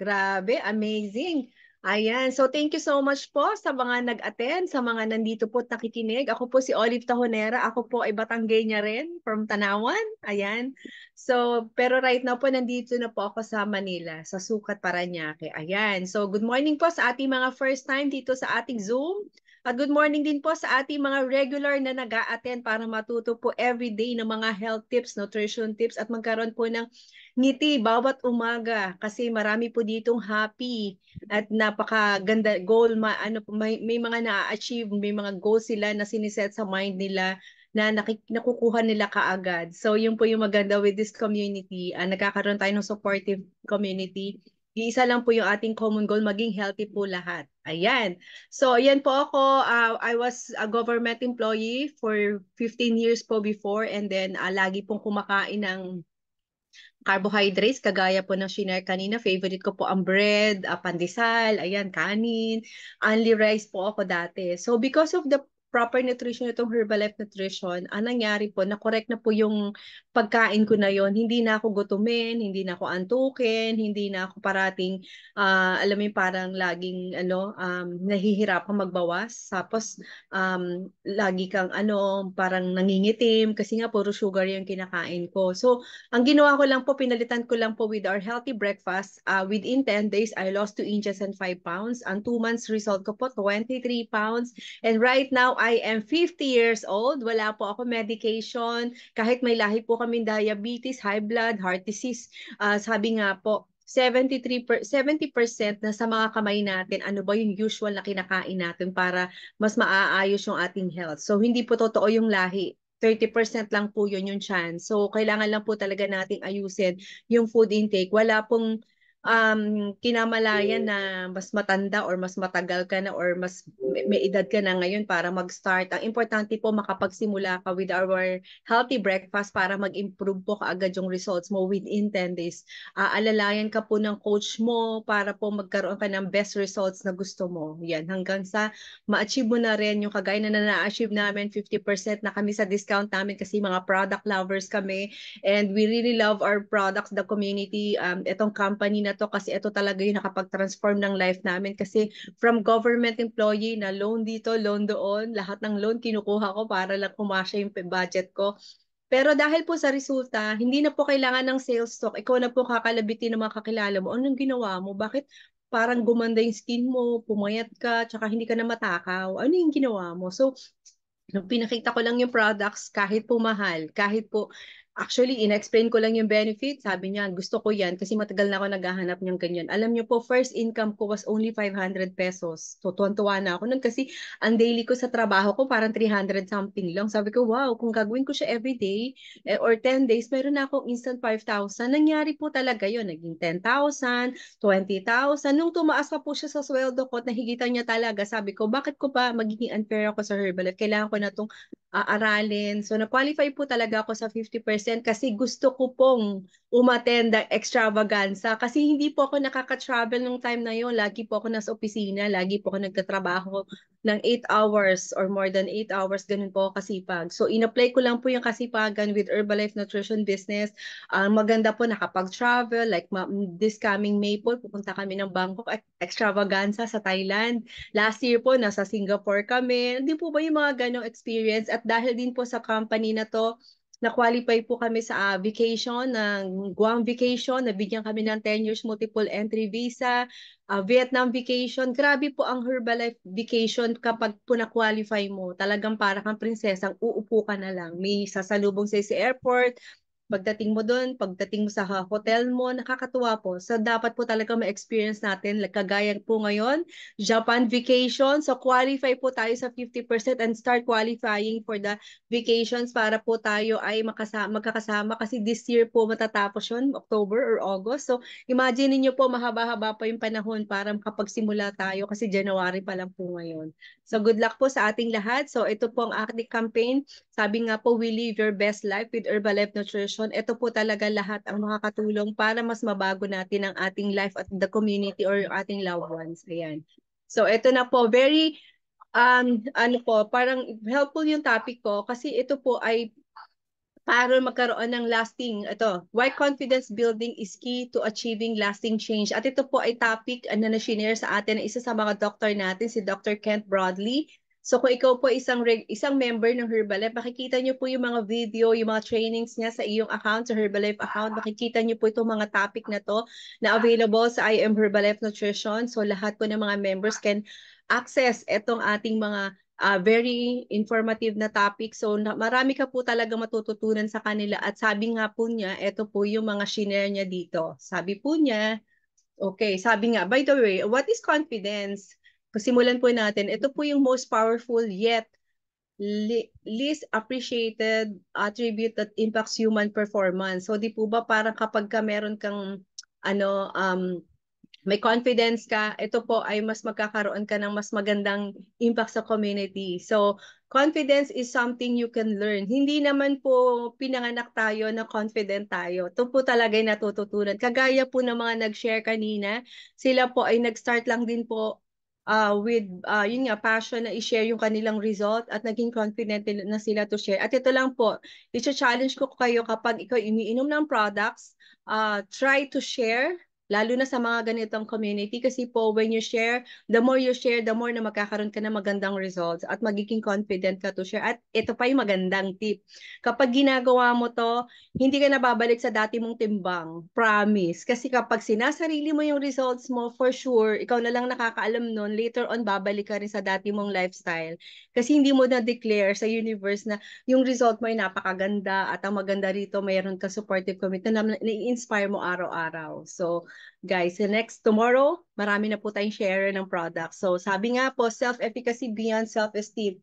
Grabe, amazing. Ayan. So thank you so much po sa mga nag-attend, sa mga nandito po at nakikinig. Ako po si Olive Tahonera. Ako po ay Batanggenya rin from Tanawan. Ayan. So, pero right now po nandito na po ako sa Manila, sa Sucat, Parañaque. Ayan. So good morning po sa ating mga first time dito sa ating Zoom. At good morning din po sa ating mga regular na nag-a-attend para matuto po everyday ng mga health tips, nutrition tips at magkaroon po ng ngiti bawat umaga kasi marami po ditong happy at napakaganda goal may mga na-achieve, may mga goals sila na siniset sa mind nila na nakukuha nila kaagad. So yun po yung maganda with this community. Nagkakaroon tayo ng supportive community. Iisa lang po yung ating common goal, maging healthy po lahat. Ayan. So, ayan po ako. I was a government employee for 15 years po before and then lagi pong kumakain ng carbohydrates, kagaya po ng shinare kanina, favorite ko po ang bread, pandesal, ayan, kanin, only rice po ako dati. So because of the proper nutrition itong Herbalife Nutrition, ang nangyari po, na-correct na po yung pagkain ko na yon. Hindi na ako gutumin, hindi na ako antukin, hindi na ako parating, alam mo yung parang laging nahihirapang magbawas. Tapos, lagi kang parang nangingitim kasi nga puro sugar yung kinakain ko. So, ang ginawa ko lang po, pinalitan ko lang po with our healthy breakfast. Within 10 days, I lost 2 inches and 5 pounds. Ang 2 months result ko po, 23 pounds. And right now, I am 50 years old. Wala po ako medication. Kahit may lahi po kaming diabetes, high blood, heart disease. Sabi nga po, 70% na sa mga kamay natin, ano ba yung usual na kinakain natin para mas maaayos yung ating health. So, hindi po totoo yung lahi. 30% lang po yun yung chance. So, kailangan lang po talaga nating ayusin yung food intake. Wala pong kinamalayan na mas matanda or mas matagal ka na or mas may edad ka na ngayon para mag-start. Ang importante po makapagsimula ka with our healthy breakfast para mag-improve po kaagad yung results mo within 10 days. Alalayan ka po ng coach mo para po magkaroon ka ng best results na gusto mo. Yan, hanggang sa ma-achieve mo na rin yung kagaya na na-achieve namin, 50% na kami sa discount namin kasi mga product lovers kami and we really love our products, the community, itong company na to kasi ito talaga yung nakapag-transform ng life namin kasi from government employee na loan dito, loan doon, lahat ng loan kinukuha ko para lang kumasya yung budget ko. Pero dahil po sa resulta, hindi na po kailangan ng sales talk. Ikaw na po kakalabitin ng mga kakilala mo. Anong ginawa mo? Bakit parang gumanda yung skin mo, pumayat ka, tsaka hindi ka na matakaw? Ano yung ginawa mo? So, nung pinakita ko lang yung products, kahit po mahal, kahit po, actually, in-explain ko lang yung benefit. Sabi niya, gusto ko yan kasi matagal na ako naghahanap ng ganyan. Alam niyo po, first income ko was only 500 pesos. So, tuwan-tuwa na ako nun kasi ang daily ko sa trabaho ko parang 300 something lang. Sabi ko, wow, kung gagawin ko siya everyday or 10 days, meron na akong instant 5,000. Nangyari po talaga yun. Naging 10,000, 20,000. Nung tumaas pa po siya sa sweldo ko at nahigitan niya talaga, sabi ko, bakit ko pa magiging unfair ako sa Herbalife? Kailangan ko na itong aaralin. So, na-qualify po talaga ako sa 50% kasi gusto ko pong umattend ng extravaganza kasi hindi po ako nakaka-travel nung time na yon. Lagi po ako nasa opisina, lagi po ako nagtatrabaho ng 8 hours or more than 8 hours, ganun po ako kasipag. So, in-apply ko lang po yung kasipagan with Herbalife Nutrition Business. Ang maganda po nakapag-travel, like this coming May po, pupunta kami ng Bangkok, extravaganza sa Thailand. Last year po, nasa Singapore kami. Hindi po ba yung mga ganong experience? At dahil din po sa company na to, na-qualify po kami sa vacation, ng Guam vacation, nabigyan kami ng 10 years multiple entry visa, Vietnam vacation. Grabe po ang Herbalife vacation kapag po na-qualify mo. Talagang para kang prinsesang uupo ka na lang. May sasalubong sa airport, pagdating mo doon, pagdating mo sa hotel mo, nakakatuwa po. So, dapat po talaga ma-experience natin. Like, kagaya po ngayon, Japan vacation. So, qualify po tayo sa 50% and start qualifying for the vacations para po tayo ay magkakasama. Kasi this year po matatapos yun, October or August. So, imagine niyo po, mahaba-haba pa yung panahon para makapagsimula tayo kasi January pa lang po ngayon. So, good luck po sa ating lahat. So, ito po ang ating campaign. Sabi nga po, we live your best life with Herbalife Nutrition. Ito po talaga lahat ang makakatulong para mas mabago natin ang ating life at the community or ating loved ones. Ayan. So, ito na po, very, ano po, parang helpful yung topic ko kasi ito po ay para magkaroon ng lasting, ito, why confidence building is key to achieving lasting change. At ito po ay topic na na-share sa atin ng isa sa mga doctor natin, si Dr. Kent Broadley. So kung ikaw po isang member ng Herbalife, makikita niyo po yung mga video, yung mga trainings niya sa iyong account, sa Herbalife account. Makikita niyo po itong mga topic na to na available sa I Am Herbalife Nutrition. So lahat po ng mga members can access itong ating mga very informative na topic. So marami ka po talaga matututunan sa kanila. At sabi nga po niya, ito po yung mga shinare niya dito. Sabi po niya, okay, sabi nga, by the way, what is confidence? Simulan po natin. Ito po yung most powerful yet least appreciated attribute that impacts human performance. So di po ba parang kapag ka meron kang ano may confidence ka, ito po ay mas magkakaroon ka ng mas magandang impact sa community. So, confidence is something you can learn. Hindi naman po pinanganak tayo na confident tayo. Ito po talaga yung natututunan. Kagaya po ng mga nag-share kanina, sila po ay nag-start lang din po with yun nga passion na i-share yung kanilang result at naging confident na sila to share. At ito lang po, i-challenge ko kayo kapag ikaw iniinom ng products, try to share lalo na sa mga ganitong community kasi po when you share, the more you share, the more na magkakaroon ka ng magandang results at magiging confident ka to share. At ito pa yung magandang tip. Kapag ginagawa mo to, hindi ka na babalik sa dati mong timbang. Promise. Kasi kapag sinasarili mo yung results mo, for sure, ikaw na lang nakakaalam nun, later on, babalik ka rin sa dati mong lifestyle. Kasi hindi mo na-declare sa universe na yung result mo ay napakaganda at ang maganda rito, mayroon ka supportive community na na-inspire mo araw-araw. So, guys, so next tomorrow, marami na po tayong share ng product. So sabi nga po, self-efficacy beyond self-esteem.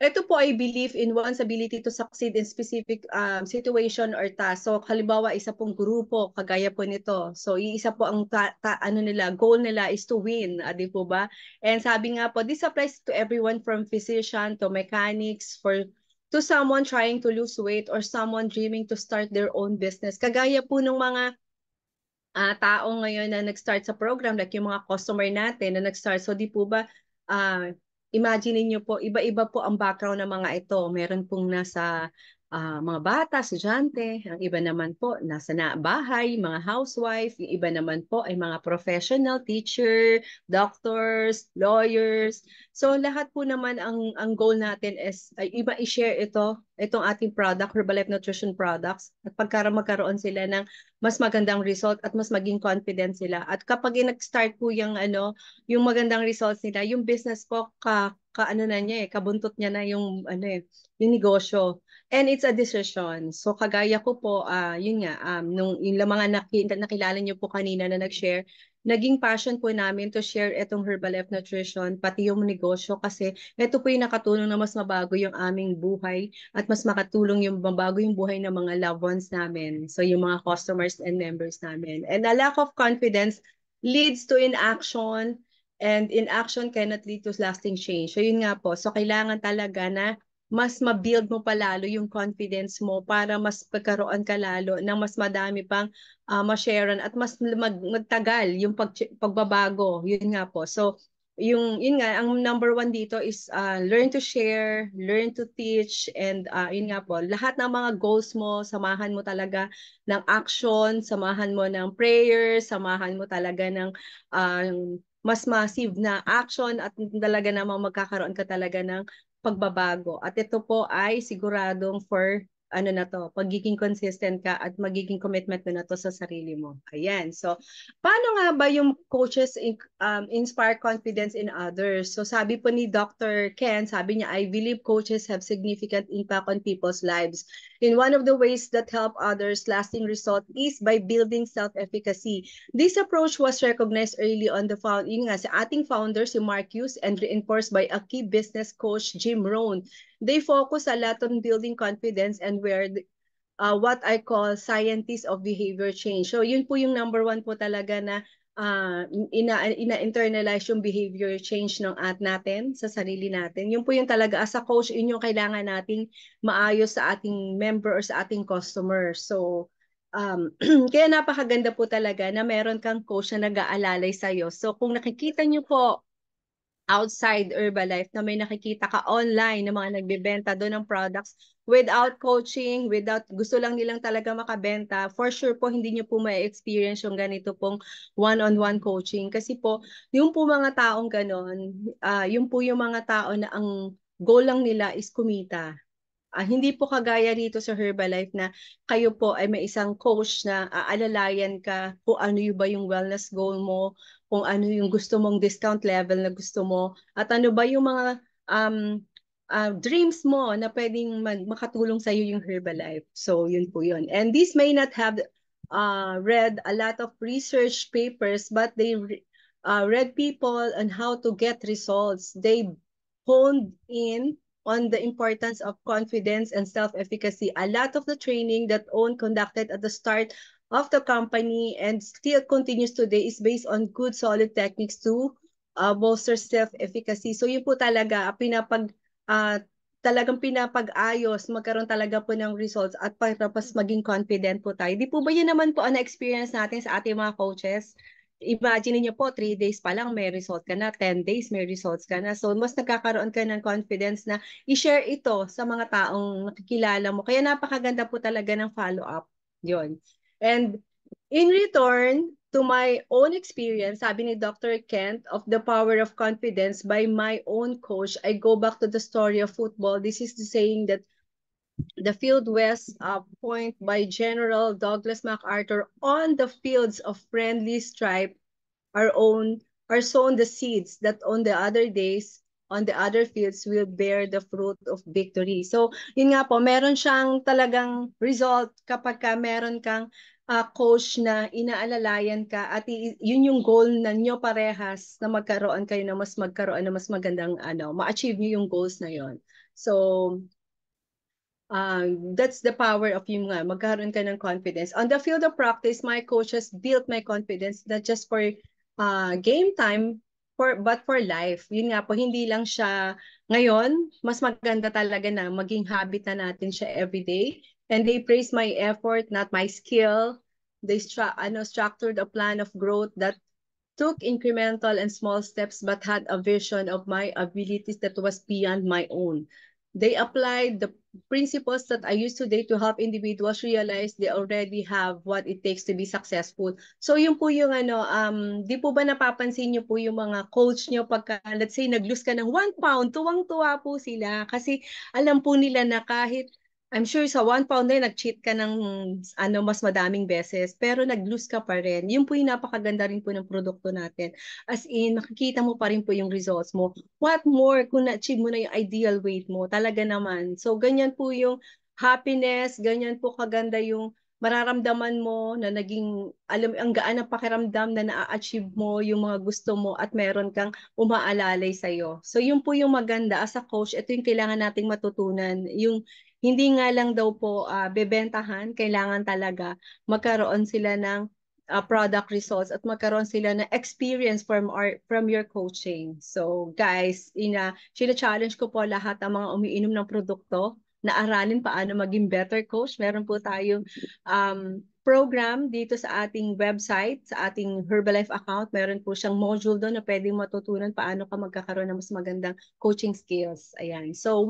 Ito po ay belief in one's ability to succeed in specific situation or task. So halimbawa, isa pong grupo, kagaya po nito. So iisa po ang ano nila, goal nila is to win, di po ba? And sabi nga po, this applies to everyone from physician to mechanics, to someone trying to lose weight or someone dreaming to start their own business. Kagaya po ng mga tao ngayon na nag-start sa program, like yung mga customer natin na nag-start. So di po ba, imagine niyo po, iba-iba po ang background ng mga ito. Meron pong nasa mga bata, estudyante, ang iba naman po nasa bahay, mga housewife, yung iba naman po ay mga professional, teacher, doctors, lawyers. So lahat po naman ang goal natin is ay iba i-share itong ating product, Herbalife Nutrition products, at magkaroon sila ng mas magandang result at mas maging confident sila. At kapag nag-start po yung magandang results nila, yung business po ano na niya kabuntot niya na yung yung negosyo. And it's a decision. So kagaya ko po, yun nga, nung yung mga nakilala niyo po kanina na nag-share, naging passion po namin to share itong Herbalife Nutrition, pati yung negosyo kasi ito po yung nakatulong na mas mabago yung aming buhay at mas makatulong yung mabago yung buhay ng mga loved ones namin. So yung mga customers and members namin. And a lack of confidence leads to inaction, and inaction cannot lead to lasting change. So yun nga po. So kailangan talaga na mas ma-build mo palalo yung confidence mo para mas pagkaroon ka lalo ng mas madami pang ma-sharean at mas magtagal yung pagbabago. Yun nga po. So yun nga, ang number one dito is learn to share, learn to teach, and yun nga po, lahat ng mga goals mo, samahan mo talaga ng action, samahan mo ng prayer, samahan mo talaga ng mas massive na action at talaga namang magkakaroon ka talaga ng pagbabago. At ito po ay siguradong for ano na to, pagiging consistent ka at magiging commitment mo na to sa sarili mo. Ayan. So, paano nga ba yung coaches inspire confidence in others? So, sabi po ni Dr. Ken, sabi niya, I believe coaches have significant impact on people's lives. In one of the ways that help others lasting result is by building self-efficacy. This approach was recognized early on yun nga, sa ating founder, si Marcus, and reinforced by a key business coach, Jim Rohn. They focus a lot on building confidence and what I call scientists of behavior change. So yun po yung number one po talaga na ina-internalize yung behavior change ng natin sa sarili natin. Yun po yung talaga as a coach, yun yung kailangan nating maayos sa ating member or sa ating customer. So kaya napakaganda po talaga na meron kang coach na nag-aalalay sa'yo. So kung nakikita niyo po outside Herbalife na may nakikita ka online na mga nagbebenta doon ng products without coaching, without gusto lang nilang talaga makabenta, for sure po hindi niyo po ma-experience yung ganito pong one-on-one coaching. Kasi po, yung po mga taong ganon, yung po yung mga tao na ang goal lang nila is kumita. Hindi po kagaya dito sa Herbalife na kayo po ay may isang coach na aalalayan ka kung ano yung ba yung wellness goal mo, kung ano yung gusto mong discount level na gusto mo, at ano ba yung mga dreams mo na pwedeng makatulong sa iyo yung Herbalife. So yun po yun. And this may not have read a lot of research papers, but they read people on how to get results. They honed in on the importance of confidence and self-efficacy. A lot of the training that OWN conducted at the start of the company and still continues today is based on good, solid techniques to bolster self-efficacy. So yun po talaga, uh, talagang pinapag-ayos, magkaroon talaga po ng results at para mas maging confident po tayo. Di po ba yun naman po ang experience natin sa ating mga coaches? Imagine niyo po, 3 days pa lang may result ka na, 10 days may results ka na. So, mas nagkakaroon ka ng confidence na i-share ito sa mga taong nakikilala mo. Kaya napakaganda po talaga ng follow-up. Yun. And in return to my own experience, sabi ni Dr. Kent, of the power of confidence by my own coach, I go back to the story of football. This is the saying that the field west point by General Douglas MacArthur, on the fields of friendly strife are sown the seeds that on the other days, on the other fields will bear the fruit of victory. So, yun nga po, meron siyang talagang result kapag ka meron kang coach na inaalalayan ka at yun yung goal na nyo parehas na magkaroon kayo na mas magkaroon na mas magandang ma-achieve nyo yung goals na yon. So, that's the power of yung nga, magkaroon ka ng confidence. On the field of practice, my coaches built my confidence not just for game time, but for life. Yun nga po, hindi lang siya ngayon, mas maganda talaga na maging habit na natin siya everyday. And they praise my effort, not my skill. They structured a plan of growth that took incremental and small steps but had a vision of my abilities that was beyond my own. They applied the principles that I use today to help individuals realize they already have what it takes to be successful. So yun po yung di po ba napapansin niyo po yung mga coach niyo pagka, let's say, nag-lose ka ng 1 pound, tuwang-tuwa po sila kasi alam po nila na kahit I'm sure sa 1 pound na yun, nag-cheat ka ng mas madaming beses, pero nag-lose ka pa rin. Yun po yung napakaganda rin po ng produkto natin. As in, makikita mo pa rin po yung results mo. What more kung na-achieve mo na yung ideal weight mo? Talaga naman. So, ganyan po yung happiness, ganyan po kaganda yung mararamdaman mo na naging, ang gaan ng pakiramdam na na-achieve mo yung mga gusto mo at meron kang umaalalay sa'yo. So, yun po yung maganda as a coach. Ito yung kailangan nating matutunan. Yung hindi nga lang daw po bebentahan, kailangan talaga magkaroon sila ng product results at magkaroon sila ng experience from your coaching. So guys, challenge ko po lahat ng mga umiinom ng produkto na aralin paano maging better coach. Meron po tayong program dito sa ating website, sa ating Herbalife account. Meron po siyang module doon na pwedeng matutunan paano ka magkakaroon ng mas magandang coaching skills. Ayan. So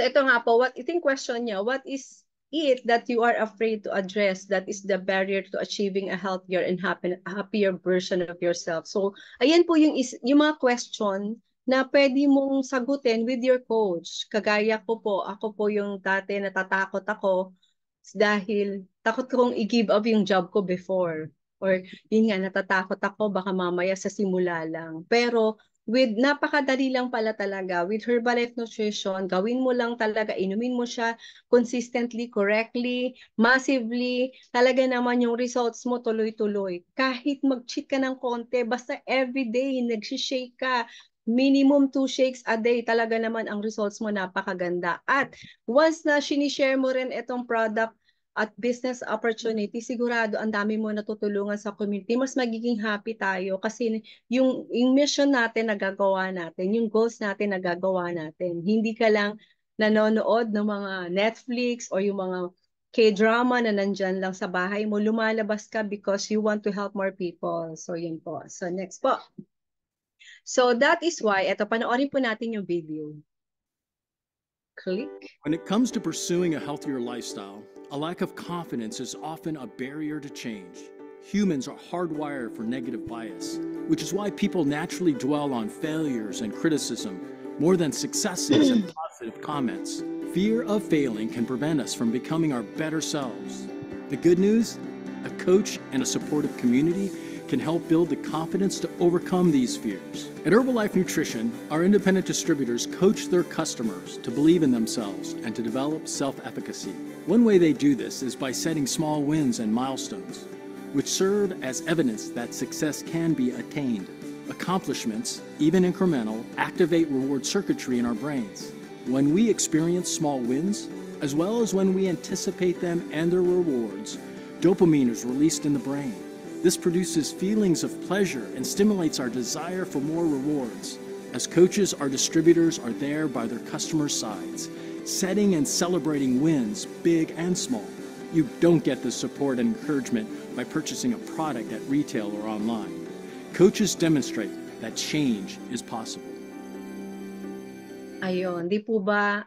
ito nga po, what I think question niya, what is it that you are afraid to address that is the barrier to achieving a healthier and happier version of yourself? So, ayan po yung mga question na pwede mong sagutin with your coach. Kagaya ko po, ako po yung dati natatakot ako dahil takot kong i-give up yung job ko before. Or yun nga, natatakot ako baka mamaya sa simula lang. Pero with napakadali lang pala talaga. With Herbalife Nutrition, gawin mo lang talaga, inumin mo siya consistently, correctly, massively. Talaga naman yung results mo tuloy-tuloy. Kahit mag-cheat ka ng konti, basta everyday, nagsishake ka, minimum 2 shakes a day, talaga naman ang results mo napakaganda. At once na sinishare mo rin itong product at business opportunity, sigurado ang dami mo natutulungan sa community, mas magiging happy tayo kasi yung mission natin nagagawa natin, yung goals natin nagagawa natin. Hindi ka lang nanonood ng mga Netflix o yung mga K-drama na nandyan lang sa bahay mo, lumalabas ka because you want to help more people. So yun po. So next po. So that is why, eto, panoorin po natin yung video. Click. When it comes to pursuing a healthier lifestyle, a lack of confidence is often a barrier to change. Humans are hardwired for negative bias, which is why people naturally dwell on failures and criticism more than successes and positive comments. Fear of failing can prevent us from becoming our better selves. The good news? A coach and a supportive community can help build the confidence to overcome these fears. At Herbalife Nutrition, our independent distributors coach their customers to believe in themselves and to develop self-efficacy. One way they do this is by setting small wins and milestones, which serve as evidence that success can be attained. Accomplishments, even incremental, activate reward circuitry in our brains. When we experience small wins, as well as when we anticipate them and their rewards, dopamine is released in the brain. This produces feelings of pleasure and stimulates our desire for more rewards. As coaches, our distributors are there by their customers' sides, setting and celebrating wins, big and small. You don't get this support and encouragement by purchasing a product at retail or online. Coaches demonstrate that change is possible. Ayun, di po ba,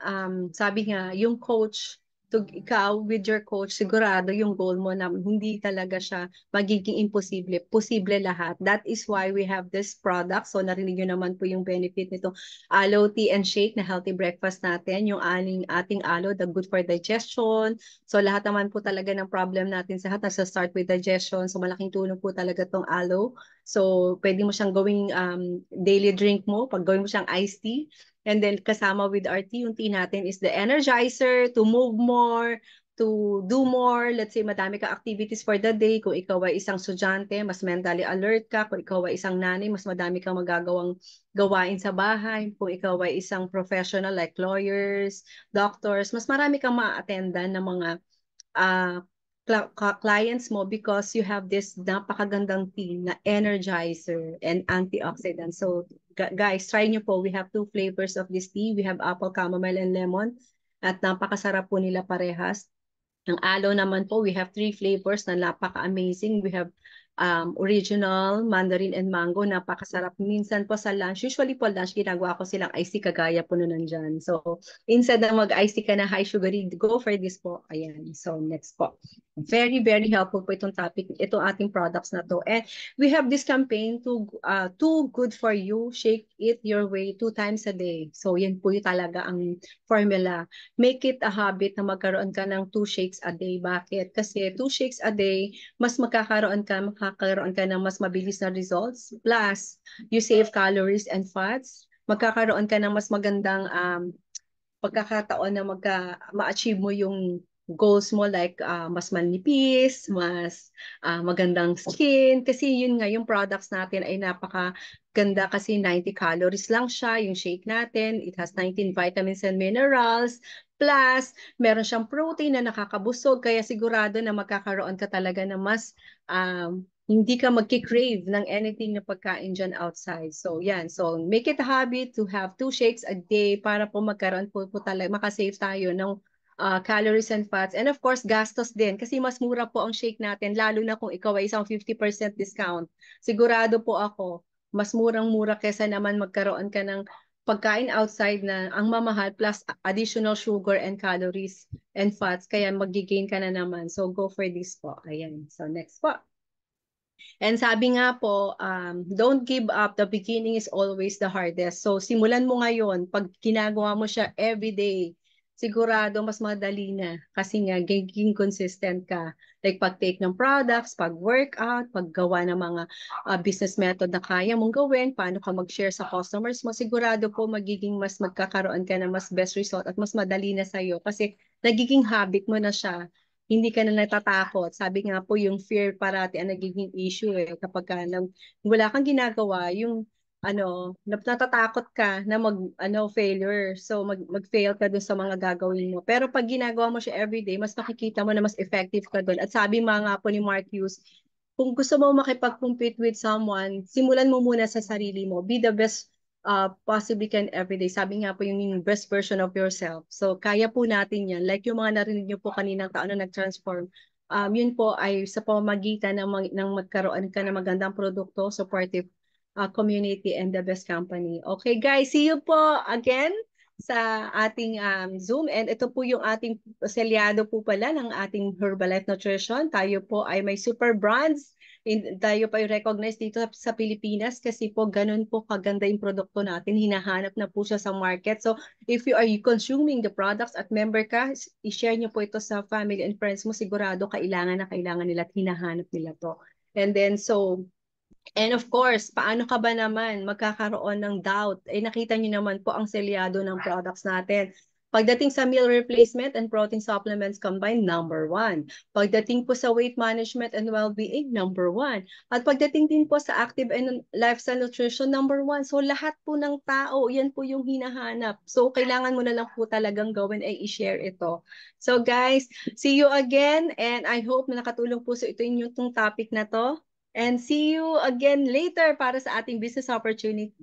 sabi nga, yung coach, ikaw with your coach, sigurado yung goal mo na hindi talaga siya magiging imposible. Posible lahat. That is why we have this product. So narinig nyo naman po yung benefit nito. Aloe Tea and Shake na healthy breakfast natin. Yung ating aloe, the good for digestion. So lahat naman po talaga ng problem natin sa lahat, nasa-start with digestion. So malaking tulong po talaga tong aloe. So pwede mo siyang gawing daily drink mo. Pag gawin mo siyang iced tea. And then kasama with our tea, yung tea natin is the energizer to move more, to do more. Let's say madami ka activities for the day. Kung ikaw ay isang estudyante, mas mentally alert ka. Kung ikaw ay isang nanay, mas madami kang magagawang gawain sa bahay. Kung ikaw ay isang professional like lawyers, doctors, mas marami kang ma-attendan ng mga uh, clients mo because you have this napakagandang tea na energizer and antioxidant. So guys, try nyo po. We have 2 flavors of this tea. We have apple, chamomile, and lemon. At napakasarap po nila parehas. Ang aloe naman po, we have 3 flavors na napaka-amazing. We have original, mandarin, and mango. Napakasarap. Minsan po sa lunch, usually po lunch, ginagawa ko silang iced tea kagaya po nun nandyan. So, instead na mag-iced tea ka na high sugary, go for this po. Ayan. So, next po. Very, very helpful po itong topic, itong ating products na to. And we have this campaign, too good for you, shake it your way 2 times a day. So, yan po yung talaga ang formula. Make it a habit na magkaroon ka ng 2 shakes a day. Bakit? Kasi 2 shakes a day, mas makakaroon ka ng mas mabilis na results. Plus, you save calories and fats. Magkakaroon ka ng mas magandang pagkakataon na ma-achieve mo yung goals mo like mas manipis, mas magandang skin. Kasi yun nga, yung products natin ay napakaganda kasi 90 calories lang siya, yung shake natin. It has 19 vitamins and minerals. Plus, meron siyang protein na nakakabusog. Kaya sigurado na magkakaroon ka talaga na mas hindi ka magki-crave ng anything na pagkain dyan outside. So, yan. So, make it a habit to have 2 shakes a day para po magkaroon po talaga, makasave tayo ng calories and fats. And of course, gastos din. Kasi mas mura po ang shake natin, lalo na kung ikaw ay isang 50% discount. Sigurado po ako, mas murang-mura kesa naman magkaroon ka ng pagkain outside na ang mamahal plus additional sugar and calories and fats. Kaya magigain ka na naman. So, go for this po. Ayan. So, next po. And sabi nga po, don't give up. The beginning is always the hardest. So simulan mo ngayon. Pag ginagawa mo siya everyday, sigurado mas madali na. Kasi nga, giging consistent ka. Like pag-take ng products, pag-workout, paggawa ng mga business method na kaya mong gawin, paano ka mag-share sa customers mo, sigurado po magiging mas magkakaroon ka ng mas best result at mas madali na sa'yo. Kasi nagiging habit mo na siya, hindi ka na natatakot. Sabi nga po, yung fear parati ang nagiging issue kapag wala kang ginagawa, yung natatakot ka na failure. So mag-fail ka dun sa mga gagawin mo. Pero pag ginagawa mo siya everyday, mas makikita mo na mas effective ka dun. At sabi nga po ni Mark Hughes, kung gusto mo makipag-compete with someone, simulan mo muna sa sarili mo. Be the best possibly can everyday. Sabi nga po yung best version of yourself. So kaya po natin yan. Like yung mga narinig nyo po kaninang taon na nag-transform. Yun po ay sa pamamagitan ng magkaroon ka ng magandang produkto, supportive community and the best company. Okay guys, see you po again sa ating Zoom. And ito po yung ating selyado po pala ng ating Herbalife Nutrition. Tayo po ay may super brands. Tayo pa yung recognize dito sa Pilipinas kasi po ganun po kaganda yung produkto natin. Hinahanap na po siya sa market. So if you are consuming the products at member ka, i-share nyo po ito sa family and friends mo. Sigurado kailangan nila at hinahanap nila to. And of course, paano ka ba naman magkakaroon ng doubt? Nakita niyo naman po ang selyado ng products natin. Pagdating sa meal replacement and protein supplements combined, number 1. Pagdating po sa weight management and well-being, number 1. At pagdating din po sa active and lifestyle nutrition, number 1. So lahat po ng tao, yan po yung hinahanap. So kailangan mo na lang po talagang gawin ay i-share ito. So guys, see you again and I hope na nakatulong po sa ito yung topic na to. And see you again later para sa ating business opportunity.